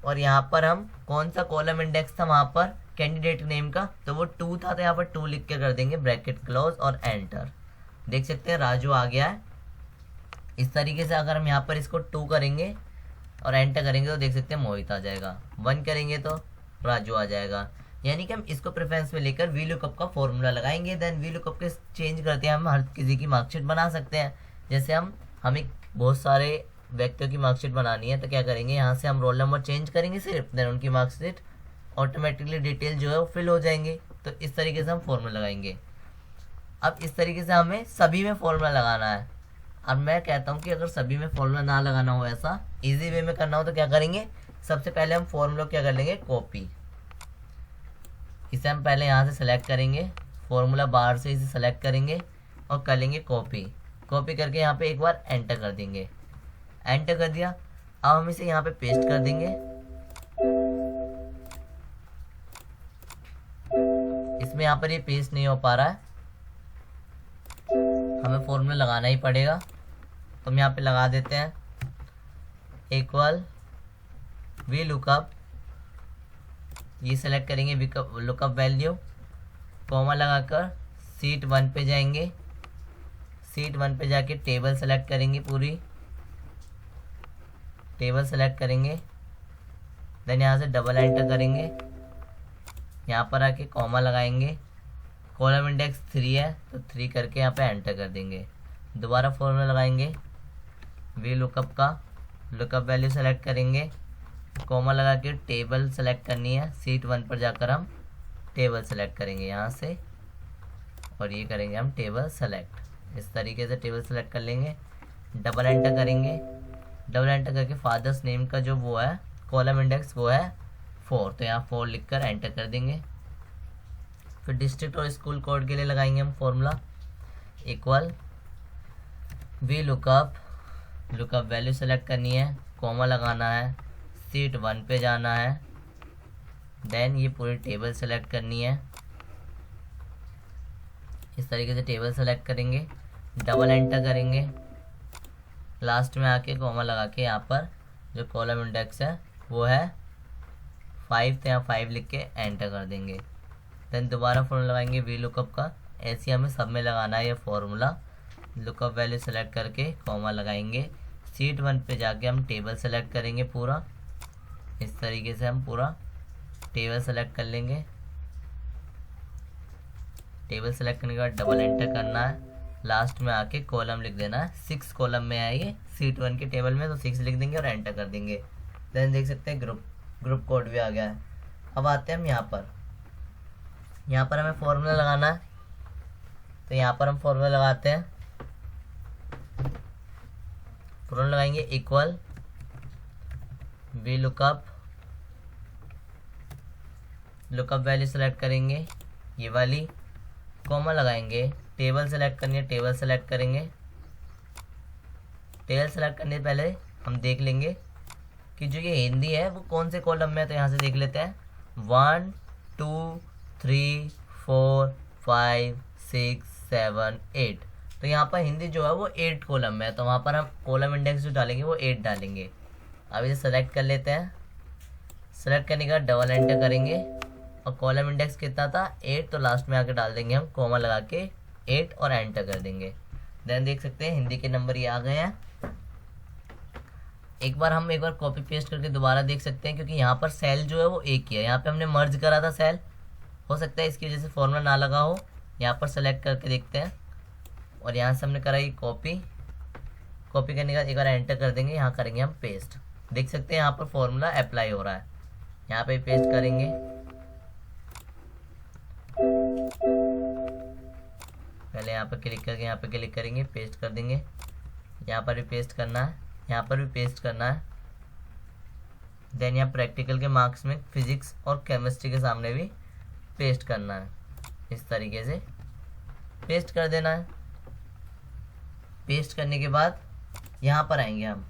और यहाँ पर हम कौन सा कॉलम इंडेक्स था वहाँ पर कैंडिडेट नेम का, तो वो 2 था, तो यहाँ पर 2 लिख के कर देंगे, ब्रैकेट क्लोज और एंटर। देख सकते हैं राजू आ गया है। इस तरीके से अगर हम यहाँ पर इसको 2 करेंगे और एंटर करेंगे तो देख सकते हैं मोहित आ जाएगा, 1 करेंगे तो राजू आ जाएगा। यानी कि हम इसको प्रेफरेंस में लेकर वी लुकअप का फॉर्मूला लगाएंगे। देन वी लुकअप के चेंज करते हैं, हम हर किसी की मार्कशीट बना सकते हैं। जैसे हमें बहुत सारे व्यक्तियों की मार्कशीट बनानी है, तो क्या करेंगे, यहाँ से हम रोल नंबर चेंज करेंगे सिर्फ, देन उनकी मार्कशीट ऑटोमेटिकली डिटेल जो है वो फिल हो जाएंगे। तो इस तरीके से हम फॉर्मूला लगाएंगे। अब इस तरीके से हमें सभी में फॉर्मूला लगाना है। अब मैं कहता हूँ कि अगर सभी में फॉर्मूला ना लगाना हो, ऐसा इजी वे में करना हो, तो क्या करेंगे, सबसे पहले हम फॉर्मूला क्या कर लेंगे, कॉपी। इसे हम पहले यहाँ से सेलेक्ट करेंगे, फॉर्मूला बार से इसे सेलेक्ट करेंगे और कर लेंगे कॉपी। कॉपी करके यहाँ पे एक बार एंटर कर देंगे। एंटर कर दिया। अब हम इसे यहाँ पे पेस्ट कर देंगे। इसमें यहाँ पर ये पेस्ट नहीं हो पा रहा है, हमें फॉर्मूला लगाना ही पड़ेगा, तो हम यहाँ पे लगा देते हैं इक्वल वी लुकअप। ये सेलेक्ट करेंगे लुकअप वैल्यू, कॉमा लगाकर सीट 1 पे जाएंगे। सीट 1 पे जाके टेबल सेलेक्ट करेंगे, पूरी टेबल सेलेक्ट करेंगे। देन यहाँ से डबल एंटर करेंगे, यहाँ पर आके कॉमा लगाएंगे। कॉलम इंडेक्स 3 है तो 3 करके यहाँ पे एंटर कर देंगे। दोबारा फॉर्मूला लगाएंगे वी लुकअप का, लुकअप वैल्यू सेलेक्ट करेंगे, कॉमा लगा के टेबल सेलेक्ट करनी है। सीट 1 पर जाकर हम टेबल सेलेक्ट करेंगे यहाँ से, और ये करेंगे हम टेबल सेलेक्ट। इस तरीके से टेबल सेलेक्ट कर लेंगे। डबल एंटर करेंगे, डबल एंटर करके फादर्स नेम का जो वो है कॉलम इंडेक्स वो है 4, तो यहाँ 4 लिखकर एंटर कर देंगे। फिर डिस्ट्रिक्ट और स्कूल कोड के लिए लगाएंगे हम formula equal V lookup, lookup value select करनी है, कॉमा लगाना है, सीट 1 पे जाना है। देन ये पूरी टेबल सेलेक्ट करनी है। इस तरीके से टेबल सेलेक्ट करेंगे, डबल एंटर करेंगे, लास्ट में आके कॉमा लगा के यहाँ पर जो कॉलम इंडेक्स है वो है 5, तो यहाँ 5 लिख के एंटर कर देंगे। देन दोबारा फॉर्मूला लगाएंगे वी लुकअप का, ऐसे हमें सब में लगाना है ये फॉर्मूला। लुकअप वैल्यू सेलेक्ट करके कॉमा लगाएंगे, सीट 1 पे जाके हम टेबल सेलेक्ट करेंगे पूरा। इस तरीके से हम पूरा टेबल सेलेक्ट कर लेंगे। टेबल सेलेक्ट करने के बाद डबल एंटर करना है, लास्ट में आके कॉलम लिख देना है। 6 कॉलम में है ये सीट 1 के टेबल में, तो 6 लिख देंगे और एंटर कर देंगे। देन देख सकते हैं ग्रुप कोड भी आ गया है। अब आते हैं हम यहाँ पर हमें फॉर्मूला लगाना है, तो यहाँ पर हम फॉर्मूला लगाते हैं। फॉर्मूला लगाएंगे equal V lookup, lookup value select करेंगे ये वाली, कॉमा लगाएंगे, टेबल सेलेक्ट करनी है, टेबल सेलेक्ट करेंगे। टेबल सेलेक्ट करने से पहले हम देख लेंगे कि जो ये हिंदी है वो कौन से कॉलम में है, तो यहाँ से देख लेते हैं 1 2 3 4 5 6 7 8, तो यहाँ पर हिंदी जो है वो 8 कॉलम में है, तो वहाँ पर हम कॉलम इंडेक्स जो डालेंगे वो 8 डालेंगे। अब इसे सेलेक्ट कर लेते हैं। सेलेक्ट करने के बाद डबल एंटर करेंगे और कॉलम इंडेक्स कितना था 8, तो लास्ट में आके डाल देंगे हम कॉमा लगा के 8 और एंटर कर देंगे। देन देख सकते हैं हिंदी के नंबर ये आ गए हैं। एक बार कॉपी पेस्ट करके दोबारा देख सकते हैं, क्योंकि यहाँ पर सेल जो है वो एक ही है, यहाँ पे हमने मर्ज करा था सेल, हो सकता है इसकी वजह से फॉर्मूला ना लगा हो। यहाँ पर सेलेक्ट करके देखते हैं, और यहाँ से हमने कराई कॉपी करने के बाद एक बार एंटर कर देंगे, यहाँ करेंगे हम पेस्ट। देख सकते हैं यहाँ पर फॉर्मूला अप्लाई हो रहा है, यहाँ पे पेस्ट करेंगे। पहले यहाँ पर क्लिक करके यहाँ पे क्लिक करेंगे, पेस्ट कर देंगे। यहाँ पर भी पेस्ट करना है, यहाँ पर भी पेस्ट करना है। देन यहाँ प्रैक्टिकल के मार्क्स में फिजिक्स और केमिस्ट्री के सामने भी पेस्ट करना है, इस तरीके से पेस्ट कर देना है। पेस्ट करने के बाद यहाँ पर आएंगे हम,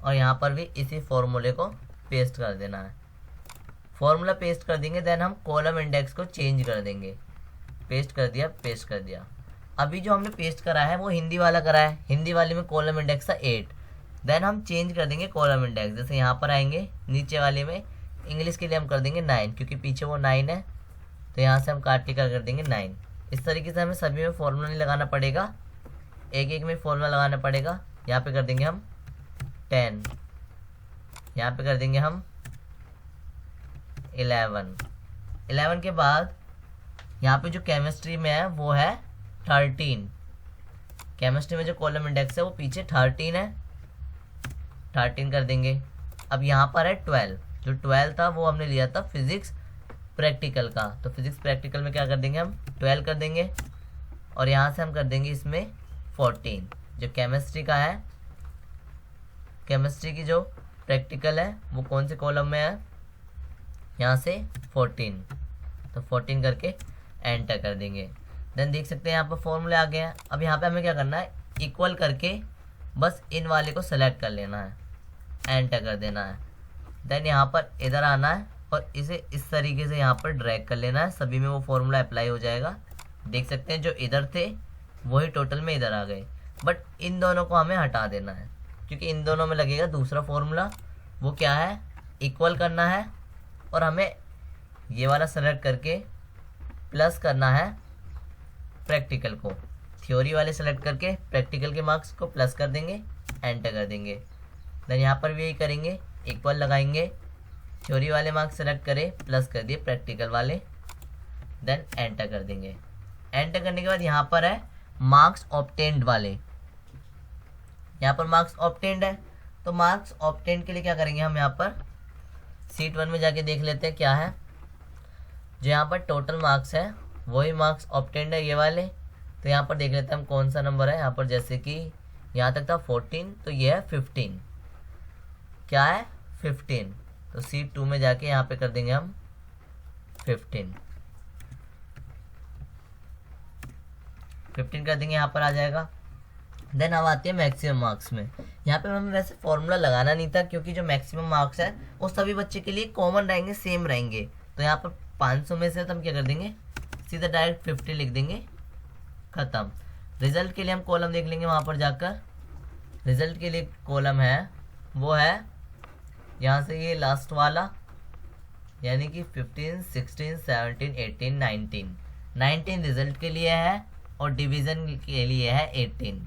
और यहाँ पर भी इसी फॉर्मूले को पेस्ट कर देना है। फॉर्मूला पेस्ट कर देंगे, देन हम कॉलम इंडेक्स को चेंज कर देंगे। पेस्ट कर दिया, पेस्ट कर दिया। अभी जो हमने पेस्ट करा है वो हिंदी वाला करा है, हिंदी वाले में कॉलम इंडेक्स था 8। देन हम चेंज कर देंगे कॉलम इंडेक्स, जैसे यहाँ पर आएंगे नीचे वाले में इंग्लिश के लिए हम कर देंगे 9, क्योंकि पीछे वो 9 है, तो यहाँ से हम काट के कर देंगे 9। इस तरीके से हमें सभी में फॉर्मूला नहीं लगाना पड़ेगा, एक एक में फॉर्मूला लगाना पड़ेगा। यहाँ पे कर देंगे हम 10, यहाँ पे कर देंगे हम 11 के बाद यहाँ पे जो केमिस्ट्री में है वो है 13। केमिस्ट्री में जो कॉलम इंडेक्स है वो पीछे 13 है, 13 कर देंगे। अब यहाँ पर है 12, जो 12 था वो हमने लिया था फिजिक्स प्रैक्टिकल का, तो फिजिक्स प्रैक्टिकल में क्या कर देंगे हम 12 कर देंगे, और यहाँ से हम कर देंगे इसमें 14। जो केमिस्ट्री का है, केमिस्ट्री की जो प्रैक्टिकल है वो कौन से कॉलम में है, यहाँ से 14, तो 14 करके एंटर कर देंगे। देन देख सकते हैं यहाँ पर फॉर्मूले आ गए हैं। अब यहाँ पे हमें क्या करना है, इक्वल करके बस इन वाले को सेलेक्ट कर लेना है, एंटर कर देना है। देन यहाँ पर इधर आना है और इसे इस तरीके से यहाँ पर ड्रैग कर लेना है, सभी में वो फॉर्मूला अप्लाई हो जाएगा। देख सकते हैं जो इधर थे वही टोटल में इधर आ गए, बट इन दोनों को हमें हटा देना है, क्योंकि इन दोनों में लगेगा दूसरा फॉर्मूला। वो क्या है, इक्वल करना है, और हमें ये वाला सेलेक्ट करके प्लस करना है प्रैक्टिकल को। थ्योरी वाले सेलेक्ट करके प्रैक्टिकल के मार्क्स को प्लस कर देंगे, एंटर कर देंगे। देन यहाँ पर भी यही करेंगे, इक्वल लगाएंगे, थ्योरी वाले मार्क्स सेलेक्ट करें, प्लस कर दिए प्रैक्टिकल वाले, देन एंटर कर देंगे। एंटर करने के बाद यहाँ पर है मार्क्स ऑब्टेन्ड वाले, यहाँ पर मार्क्स ऑब्टेन्ड है, तो मार्क्स ऑब्टेन्ड के लिए क्या करेंगे हम, यहाँ पर शीट 1 में जाके देख लेते हैं क्या है। जो यहाँ पर टोटल मार्क्स है वही मार्क्स ऑब्टेन्ड है, ये वाले। तो यहाँ पर देख लेते हैं हम कौन सा नंबर है। यहाँ पर जैसे कि यहाँ तक था 14, तो ये है 15, क्या है 15, तो शीट 2 में जाके यहाँ पे कर देंगे हम 15 कर देंगे, यहाँ पर आ जाएगा। देन अब आती है मैक्सिमम मार्क्स में। यहाँ पे हमें वैसे फॉर्मूला लगाना नहीं था, क्योंकि जो मैक्सिमम मार्क्स है वो सभी बच्चे के लिए कॉमन रहेंगे, सेम रहेंगे। तो यहाँ पर 500 में से तो हम क्या कर देंगे, सीधा डायरेक्ट 50 लिख देंगे, खत्म। रिजल्ट के लिए हम कॉलम देख लेंगे, वहाँ पर जाकर रिजल्ट के लिए कॉलम है वो है यहाँ से ये लास्ट वाला, यानी कि 15, 16, 17, 18, 19 रिजल्ट के लिए है, और डिवीज़न के लिए है 18।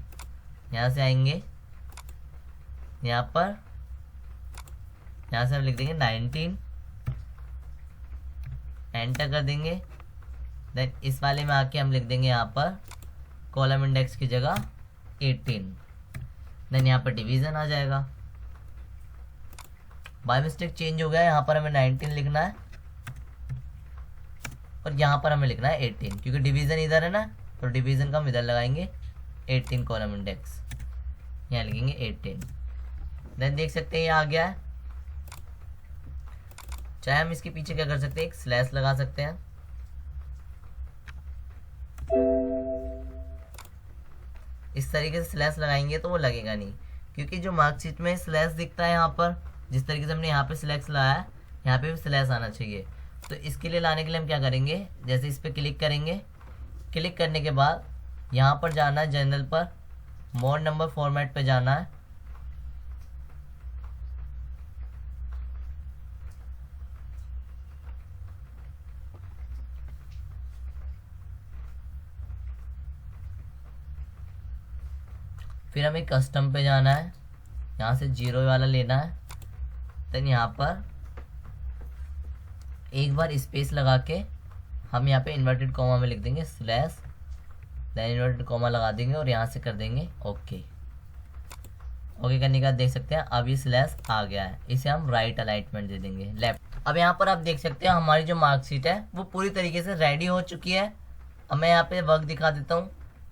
यहाँ से आएंगे, यहाँ पर यहाँ से हम लिख देंगे 19, एंटर कर देंगे। देन इस वाले में आके हम लिख देंगे यहाँ पर कॉलम इंडेक्स की जगह 18। देन यहाँ पर डिवीज़न आ जाएगा। बाय मिस्टेक चेंज हो गया, यहाँ पर हमें 19 लिखना है और यहाँ पर हमें लिखना है 18, क्योंकि डिवीज़न इधर है ना, तो डिवीज़न का हम इधर लगाएंगे 18 कॉलम इंडेक्स, यहाँ लिखेंगे 18। देन देख सकते हैं ये आ गया है। चाहे हम इसके पीछे क्या कर सकते हैं, एक स्लैश लगा सकते हैं। इस तरीके से स्लैश लगाएंगे तो वो लगेगा नहीं, क्योंकि जो मार्कशीट में स्लैश दिखता है यहाँ पर, जिस तरीके से हमने यहाँ पे स्लैश लगाया है, यहाँ पे भी स्लैश आना चाहिए। तो इसके लिए लाने के लिए हम क्या करेंगे, जैसे इस पर क्लिक करेंगे, क्लिक करने के बाद यहाँ पर जाना है जनरल पर, मोड नंबर फॉर्मेट पे जाना है, फिर हमें कस्टम पे जाना है, यहाँ से 0 वाला लेना है। देन यहाँ पर एक बार स्पेस लगा के हम यहाँ पे इन्वर्टेड कॉमा में लिख देंगे स्लैश, देन इन्वर्टेड कॉमा लगा देंगे और यहाँ से कर देंगे ओके। ओके करने के बाद देख सकते हैं अब ये स्लैश आ गया है, इसे हम राइट अलाइनमेंट दे देंगे लेफ्ट। अब यहाँ पर आप देख सकते हैं हमारी जो मार्कशीट है वो पूरी तरीके से रेडी हो चुकी है। अब मैं यहाँ पे वर्क दिखा देता हूँ,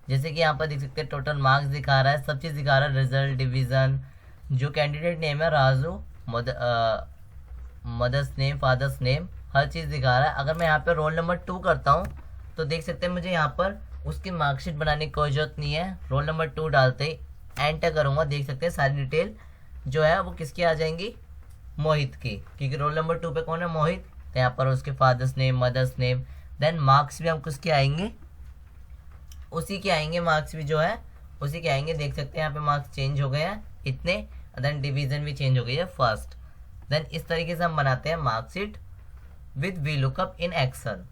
जैसे कि यहाँ पर देख सकते हैं टोटल मार्क्स दिखा रहा है, सब चीज़ दिखा रहा है, रिजल्ट, डिवीज़न, जो कैंडिडेट नेम है Raju, mother's name, father's name, हर चीज़ दिखा रहा है। अगर मैं यहाँ पे रोल नंबर 2 करता हूँ तो देख सकते हैं मुझे यहाँ पर उसकी मार्कशीट बनाने की कोई जरूरत नहीं है। रोल नंबर 2 डालते ही एंटर करूँगा, देख सकते हैं सारी डिटेल जो है वो किसकी आ जाएंगी, मोहित की, क्योंकि रोल नंबर 2 पे कौन है, मोहित। तो यहाँ पर उसके father's name, mother's name, then marks भी हम किसके आएंगे, उसी के आएंगे, मार्क्स भी जो है उसी के आएंगे। देख सकते हैं यहाँ पे मार्क्स चेंज हो गए हैं इतने, देन डिवीजन भी चेंज हो गई है फर्स्ट। देन इस तरीके से हम बनाते हैं marksheet with V lookup in Excel.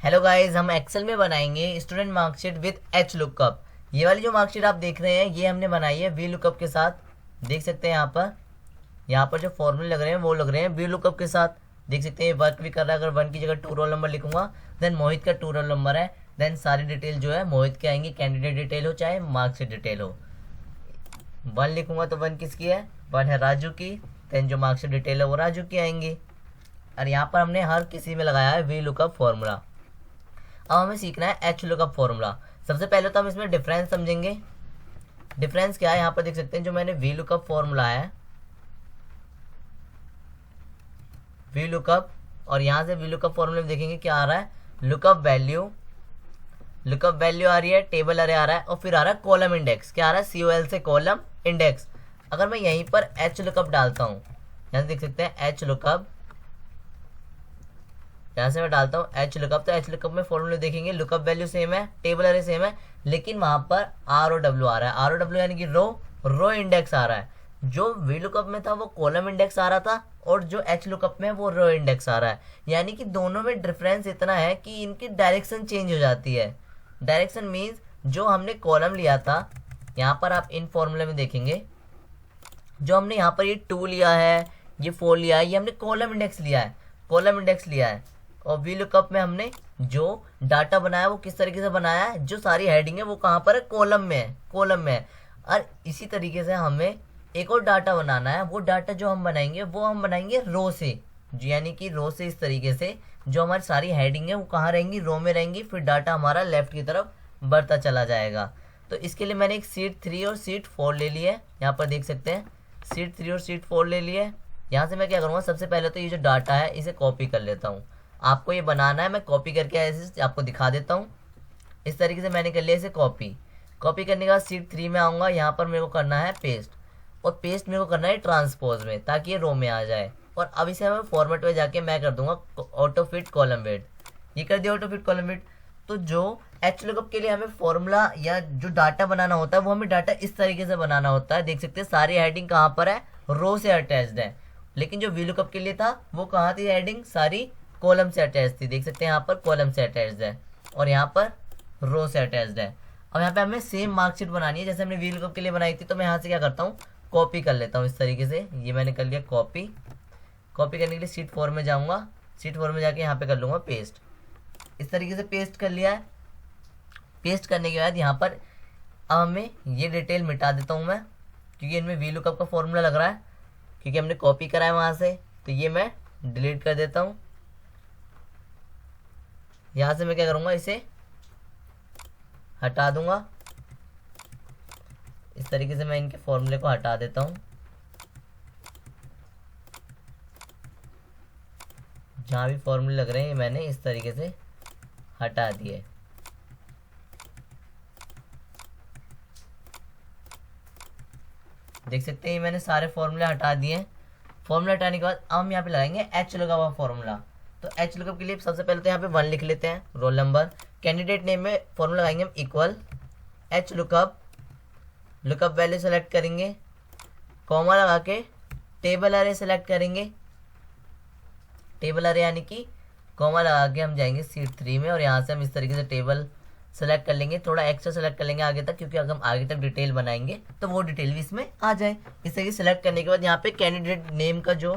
Hello guys, हम एक्सेल में बनाएंगे student marksheet with H lookup. ये वाली जो मार्कशीट आप देख रहे हैं ये हमने बनाई है वी लुकअप के साथ। देख सकते हैं यहाँ पर जो फॉर्मूले लग रहे हैं वो लग रहे हैं वी लुकअप के साथ। देख सकते हैं वर्क भी कर रहा है। अगर 1 की जगह 2 रोल नंबर लिखूंगा, देन मोहित का 2 रोल नंबर है, देन सारी डिटेल जो है मोहित की आएंगी, कैंडिडेट डिटेल हो चाहे मार्कशीट डिटेल हो। 1 लिखूंगा तो 1 किसकी है, 1 है राजू की, देन जो मार्कशीट डिटेल है वो राजू की आएंगी। और यहाँ पर हमने हर किसी में लगाया है वी लुकअप फॉर्मूला। अब हमें सीखना है एच लुकअप फॉर्मूला। सबसे पहले तो हम इसमें डिफरेंस समझेंगे। डिफरेंस क्या है, यहाँ पर देख सकते हैं जो मैंने वी लुकअप फॉर्मूला है, वी लुकअप, और यहाँ से वी लुकअप फॉर्मूले में देखेंगे क्या आ रहा है, लुकअप वैल्यू आ रही है, टेबल अरे आ रहा है, और फिर आ रहा है कॉलम इंडेक्स। क्या आ रहा है, COL से कॉलम इंडेक्स। अगर मैं यहीं पर एच लुकअप डालता हूँ, यहाँ से देख सकते हैं एच लुकअप, यहाँ से मैं डालता हूँ एच लुकअप, तो एच लुकअप में फॉर्मूले देखेंगे लुकअप वैल्यू सेम है, टेबल अरे सेम है, लेकिन वहां पर ROW आ रहा है। ROW यानी कि रो इंडेक्स आ रहा है। जो वी लुकअप में था वो कॉलम इंडेक्स आ रहा था, और जो एच लुकअप में वो रो इंडेक्स आ रहा है। यानी कि दोनों में डिफरेंस इतना है कि इनकी डायरेक्शन चेंज हो जाती है। डायरेक्शन मीन्स जो हमने कॉलम लिया था, यहाँ पर आप इन फॉर्मूले में देखेंगे जो हमने यहाँ पर ये 2 लिया है, ये 4 लिया है, ये हमने कॉलम इंडेक्स लिया है। और वी लुकअप में हमने जो डाटा बनाया वो किस तरीके से बनाया है, जो सारी हेडिंग है वो कहाँ पर है, कॉलम में है। और इसी तरीके से हमें एक और डाटा बनाना है। वो डाटा जो हम बनाएंगे रो से, यानी कि रो से इस तरीके से जो हमारी सारी हेडिंग है वो कहाँ रहेंगी, रो में रहेंगी। फिर डाटा हमारा लेफ्ट की तरफ बढ़ता चला जाएगा। तो इसके लिए मैंने एक शीट 3 और शीट 4 ले ली है। यहाँ पर देख सकते हैं शीट 3 और शीट 4 ले ली है। यहाँ से मैं क्या करूँगा, सबसे पहले तो ये जो डाटा है इसे कॉपी कर लेता हूँ। आपको ये बनाना है, मैं कॉपी करके ऐसे आपको दिखा देता हूँ। इस तरीके से मैंने कर लिया इसे कॉपी करने के बाद शीट 3 में आऊँगा। यहाँ पर मेरे को करना है पेस्ट, और पेस्ट मेरे को करना है ट्रांसपोज में, ताकि ये रो में आ जाए। और अब इसे मैं फॉर्मेट में जाके मैं कर दूंगा ऑटो फिट कॉलम वेट। ये कर दिया ऑटो फिट कॉलम वेट। तो जो एच लुकअप के लिए हमें फॉर्मूला या जो डाटा बनाना होता है वो हमें डाटा इस तरीके से बनाना होता है। देख सकते हैं सारी हेडिंग कहाँ पर है, रो से अटैच्ड है। लेकिन जो वी लुकअप के लिए था वो कहाँ थी, हेडिंग सारी कॉलम से अटैच थी। देख सकते हैं यहाँ पर कॉलम से अटैच्ड है और यहाँ पर रो से अटैच्ड है। अब यहाँ पे हमें सेम मार्कशीट बनानी है जैसे हमने वी लुकअप के लिए बनाई थी। तो मैं यहाँ से क्या करता हूँ, कॉपी कर लेता हूँ इस तरीके से। ये मैंने कर लिया कॉपी करने के लिए शीट 4 में जाऊँगा। शीट 4 में जाके यहाँ पे कर लूँगा पेस्ट। इस तरीके से पेस्ट कर लिया है। पेस्ट करने के बाद यहाँ पर अब हमें ये डिटेल मिटा देता हूँ मैं, क्योंकि इनमें वी लुकअप का फॉर्मूला लग रहा है, क्योंकि हमने कॉपी करा है वहाँ से। तो ये मैं डिलीट कर देता हूँ। यहाँ से मैं क्या करूँगा, इसे हटा दूंगा। इस तरीके से मैं इनके फॉर्मूले को हटा देता हूँ। जहाँ भी फॉर्मूले लग रहे हैं मैंने इस तरीके से हटा दिए। देख सकते हैं मैंने सारे फॉर्मूले हटा दिए। फॉर्मूला हटाने के बाद हम यहाँ पे लगाएंगे एच लगा हुआ फॉर्मूला। तो एच लुकअप के लिए सबसे पहले तो यहाँ पे 1 लिख लेते हैं, रोल नंबर। कैंडिडेट नेम में फॉर्मूला लगाएंगे हम equal H lookup value select करेंगे, कॉमा लगा के टेबल अरे सेलेक्ट करेंगे। टेबल अरे यानी कि कॉमा लगा के हम जाएंगे शीट 3 में, और यहाँ से हम इस तरीके से टेबल सेलेक्ट कर लेंगे, थोड़ा एक्स्ट्रा सेलेक्ट कर लेंगे आगे तक, क्योंकि अगर हम आगे तक डिटेल बनाएंगे तो वो डिटेल भी इसमें आ जाए। इस तरीके सेलेक्ट करने के बाद यहाँ पे कैंडिडेट नेम का जो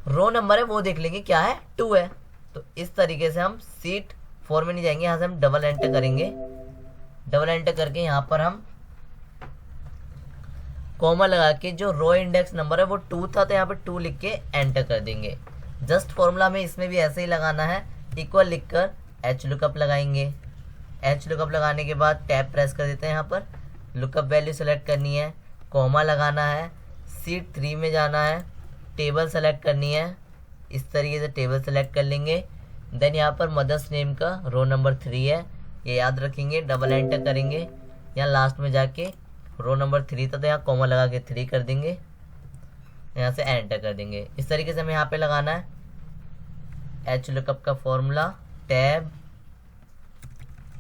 रो नंबर है वो देख लेंगे, क्या है 2 है। तो इस तरीके से हम सीट 4 में नहीं जाएंगे, यहाँ से हम डबल एंटर करेंगे। डबल एंटर करके यहाँ पर हम कॉमा लगा के जो रो इंडेक्स नंबर है वो 2 था, तो यहाँ पर 2 लिख के एंटर कर देंगे। जस्ट फॉर्मूला में इसमें भी ऐसे ही लगाना है, इक्वल लिखकर एच लुकअप लगाएंगे। एच लुकअप लगाने के बाद टैब प्रेस कर देते हैं, यहाँ पर लुकअप वैल्यू सेलेक्ट करनी है, कॉमा लगाना है, सीट 3 में जाना है, टेबल सेलेक्ट करनी है। इस तरीके से टेबल सेलेक्ट कर लेंगे। देन यहाँ पर मदर्स नेम का रो नंबर 3 है, ये याद रखेंगे। डबल एंटर करेंगे, यहाँ लास्ट में जाके रो नंबर 3 था तो यहाँ कॉमा लगा के 3 कर देंगे, यहाँ से एंटर कर देंगे। इस तरीके से हमें यहाँ पे लगाना है एच लुकअप का फॉर्मूला, टैब,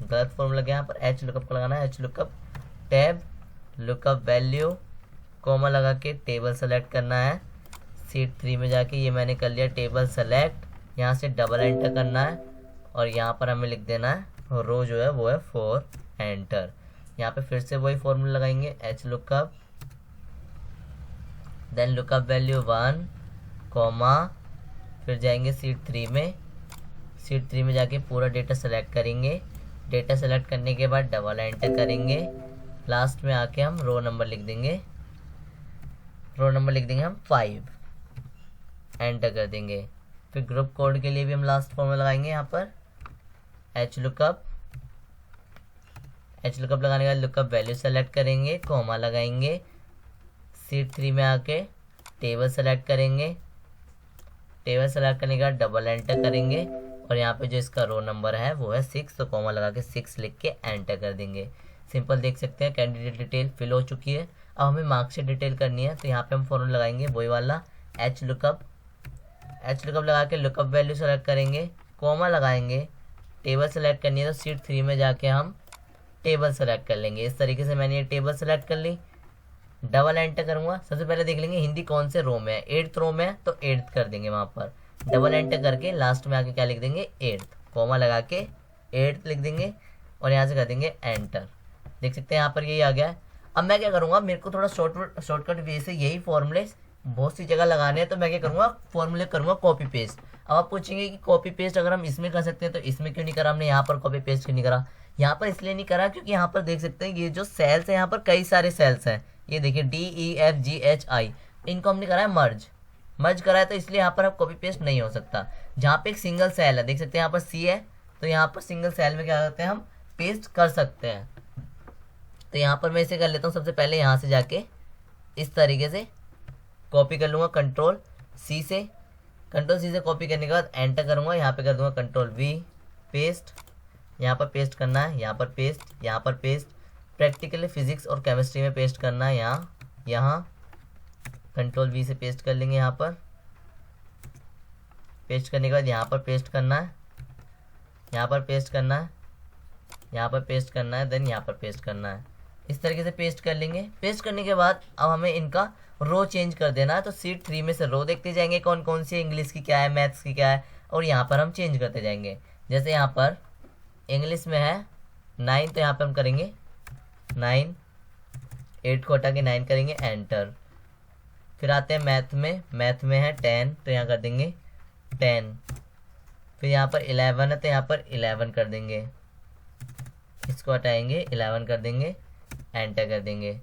गलत फॉर्मूला यहाँ पर एच लुकअप का लगाना है, H lookup tab lookup value, comma लगा के टेबल सेलेक्ट करना है। सीट 3 में जाके ये मैंने कर लिया टेबल सेलेक्ट, यहाँ से डबल एंटर करना है और यहाँ पर हमें लिख देना है रो जो है वो है 4, एंटर। यहाँ पे फिर से वही फॉर्मूला लगाएंगे, H lookup, then lookup value 1, comma, फिर जाएंगे सीट 3 में। सीट 3 में जाके पूरा डेटा सेलेक्ट करेंगे। डेटा सेलेक्ट करने के बाद डबल एंटर करेंगे, लास्ट में आके हम रो नंबर लिख देंगे, रो नंबर लिख देंगे हम 5, एंटर कर देंगे। फिर ग्रुप कोड के लिए भी हम लास्ट फॉर्मूला लगाएंगे, यहाँ पर एच लुकअप, एच लुकअप लगाने के बाद लुकअप वैल्यू सेलेक्ट करेंगे, कॉमा लगाएंगे, सीट 3 में आके टेबल सेलेक्ट करेंगे। टेबल सेलेक्ट करने के बाद डबल एंटर करेंगे और यहाँ पे जो इसका रो नंबर है वो है 6, तो कॉमा लगा के 6 लिख के एंटर कर देंगे। सिंपल, देख सकते हैं कैंडिडेट डिटेल फिल हो चुकी है। अब हमें मार्कशीट डिटेल करनी है, तो यहाँ पे हम फॉर्मूला लगाएंगे वही वाला एच लुकअप, एच लुकअप लगा के लुकअप वैल्यू सेलेक्ट करेंगे, कॉमा लगाएंगे, टेबल सेलेक्ट करनी है तो सीट 3 में जाके हम टेबल सेलेक्ट कर लेंगे। इस तरीके से मैंने ये टेबल सेलेक्ट कर ली, डबल एंटर करूंगा। सबसे पहले देख लेंगे हिंदी कौन से रो में है, 8th रो में है तो 8th कर देंगे, वहाँ पर डबल एंटर करके लास्ट में आके क्या लिख देंगे 8th, कॉमा लगा के 8th लिख देंगे और यहाँ से कर देंगे एंटर। देख सकते हैं यहाँ पर यही आ गया है। अब मैं क्या करूँगा, मेरे को थोड़ा शॉर्टकट वे से यही फॉर्मूले बहुत सी जगह लगाने हैं, तो मैं क्या करूँगा फॉर्मूले करूँगा कॉपी पेस्ट। अब आप पूछेंगे कि कॉपी पेस्ट अगर हम इसमें कर सकते हैं तो इसमें क्यों नहीं करा हमने, यहाँ पर कॉपी पेस्ट क्यों नहीं करा। यहाँ पर इसलिए नहीं करा क्योंकि यहाँ पर देख सकते हैं ये जो सेल्स है यहाँ पर कई सारे सेल्स हैं, ये देखिए DEFGHI, इनको हमने करा है मर्ज करा है, तो इसलिए यहाँ पर अब कॉपी पेस्ट नहीं हो सकता। जहाँ पे एक सिंगल सेल है, देख सकते हैं यहाँ पर C है, तो यहाँ पर सिंगल सेल में क्या करते हैं हम पेस्ट कर सकते हैं। तो यहाँ पर मैं इसे कर लेता हूँ, सबसे पहले यहाँ से जाके इस तरीके से कॉपी कर लूँगा कंट्रोल सी से कॉपी करने के बाद एंटर करूँगा, यहाँ पे कर दूँगा कंट्रोल V, पेस्ट, यहाँ पर पेस्ट करना है, यहाँ पर पेस्ट, यहाँ पर पेस्ट, प्रैक्टिकली फिजिक्स और केमिस्ट्री में पेस्ट करना है, यहाँ कंट्रोल V से पेस्ट कर लेंगे, यहाँ पर पेस्ट करने के बाद यहाँ पर पेस्ट करना है, यहाँ पर पेस्ट करना है, यहाँ पर पेस्ट करना है, देन यहाँ पर पेस्ट करना है। इस तरीके से पेस्ट कर लेंगे। पेस्ट करने के बाद अब हमें इनका रो चेंज कर देना है, तो सीट 3 में से रो देखते जाएंगे कौन कौन सी, इंग्लिश की क्या है, मैथ्स की क्या है, और यहाँ पर हम चेंज करते जाएंगे। जैसे यहाँ पर इंग्लिश में है 9, तो यहाँ पर हम करेंगे 9, 8 को हटा के 9 करेंगे, एंटर। फिर आते हैं मैथ में है 10, तो यहाँ कर देंगे 10। फिर यहाँ पर 11 है तो यहाँ पर 11 कर देंगे, इसको हटाएंगे 11 कर देंगे, एंटर कर देंगे।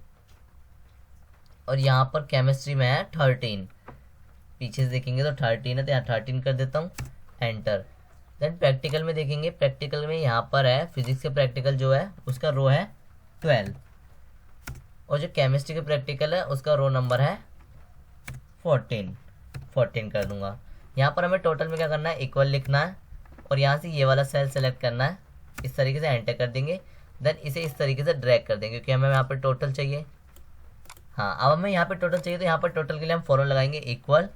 और यहाँ पर केमिस्ट्री में है 13, पीछे से देखेंगे तो 13 है तो यहाँ 13 कर देता हूँ, एंटर। देन प्रैक्टिकल में देखेंगे, प्रैक्टिकल में यहाँ पर है फिजिक्स के प्रैक्टिकल जो है उसका रो है 12, और जो केमिस्ट्री के प्रैक्टिकल है उसका रो नंबर है 14 कर दूंगा। यहाँ पर हमें टोटल में क्या करना है, इक्वल लिखना है और यहाँ से ये वाला सेल सेलेक्ट करना है, इस तरीके से एंटर कर देंगे। देन इसे इस तरीके से ड्रैग कर देंगे क्योंकि हमें यहाँ पर टोटल चाहिए। हाँ, अब हमें यहाँ पे टोटल चाहिए तो यहाँ पर टोटल के लिए हम फॉर्मूला लगाएंगे, इक्वल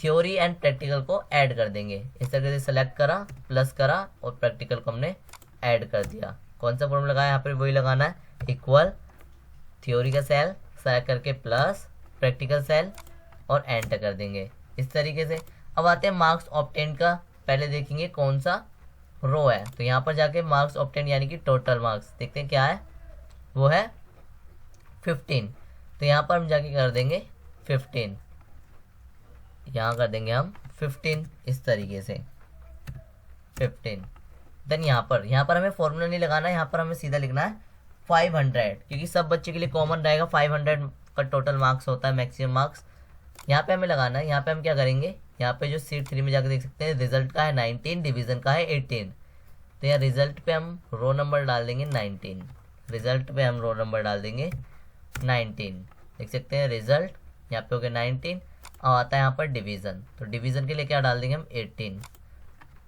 थ्योरी एंड प्रैक्टिकल को ऐड कर देंगे। इस तरीके से सेलेक्ट करा, प्लस करा और प्रैक्टिकल को हमने ऐड कर दिया। कौन सा फॉर्मूला लगाया, यहाँ पर वही लगाना है, इक्वल थ्योरी का सेल सेलेक्ट करके प्लस प्रैक्टिकल सेल और एंटर कर देंगे इस तरीके से। अब आते हैं मार्क्स ऑब्टेन का, पहले देखेंगे कौन सा रो है, तो यहाँ पर जाके मार्क्स ऑब्टेन यानी कि टोटल मार्क्स देखते हैं क्या है, वो है 15। तो यहाँ पर हम जाके कर देंगे 15, यहाँ कर देंगे हम 15 इस तरीके से 15। देन यहाँ पर हमें फॉर्मूला नहीं लगाना है, यहाँ पर हमें सीधा लिखना है 500, क्योंकि सब बच्चे के लिए कॉमन रहेगा, 500 का टोटल मार्क्स होता है, मैक्सिमम मार्क्स यहाँ पे हमें लगाना है। यहाँ पे हम क्या करेंगे, यहाँ पे जो सीट 3 में जाकर देख सकते हैं रिजल्ट का है 19, डिवीजन का है 18। तो यहाँ रिजल्ट पे हम रो नंबर डाल देंगे 19, रिजल्ट पे हम रो नंबर डाल देंगे 19। देख सकते हैं रिजल्ट यहाँ पे हो गया 19, और आता है यहाँ पर डिवीज़न, तो डिवीज़न के लिए क्या डाल देंगे हम 18,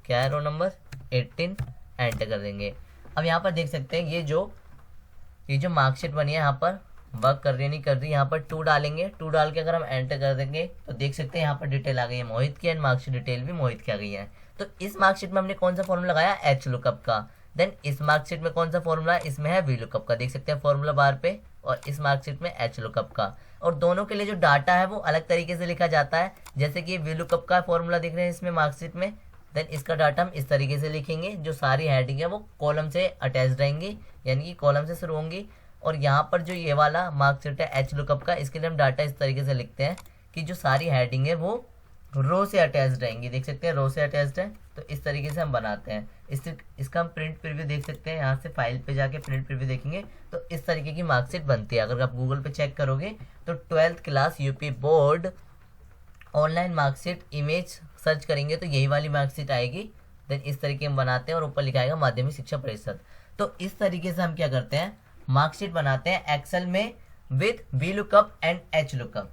क्या है रो नंबर 18, एंटर कर देंगे। अब यहाँ पर देख सकते हैं ये जो मार्कशीट बनी है यहाँ पर वर्क कर रही है नहीं कर रही, यहाँ पर 2 डालेंगे, 2 डाल के अगर हम एंटर कर देंगे तो देख सकते हैं यहाँ पर डिटेल आ गई है मोहित की, एंड मार्कशीट डिटेल भी मोहित की आ गई है। तो इस मार्कशीट में हमने कौन सा फॉर्मूला लगाया, एच लुकअप का। देन इस मार्कशीट में कौन सा फॉर्मूला, इसमें है वी लुकअप का, देख सकते हैं फॉर्मूला बार पे, और इस मार्कशीट में एच लुकअप का। और दोनों के लिए जो डाटा है वो अलग तरीके से लिखा जाता है, जैसे कि वी लुकअप का फॉर्मूला दिख रहे हैं इसमें मार्कशीट में, देन इसका डाटा हम इस तरीके से लिखेंगे, जो सारी हेडिंग है वो कॉलम से अटैच रहेंगी, यानी कि कॉलम से शुरू होंगी। और यहाँ पर जो ये वाला मार्कशीट है एच लुकअप का, इसके लिए हम डाटा इस तरीके से लिखते हैं कि जो सारी हेडिंग है वो रो से अटैच्ड रहेंगी, देख सकते हैं रो से अटैच्ड है, तो इस तरीके से हम बनाते हैं। इसका हम प्रिंट प्रीव्यू देख सकते हैं, यहाँ से फाइल पे जाके प्रिंट प्रीव्यू देखेंगे तो इस तरीके की मार्कशीट बनती है। अगर आप गूगल पे चेक करोगे तो 12th class UP board online marksheet image search करेंगे तो यही वाली मार्कशीट आएगी। देन इस तरीके हम बनाते हैं और ऊपर लिखा आएगा माध्यमिक शिक्षा परिषद। तो इस तरीके से हम क्या करते हैं, मार्कशीट बनाते हैं एक्सेल में with V lookup and H lookup.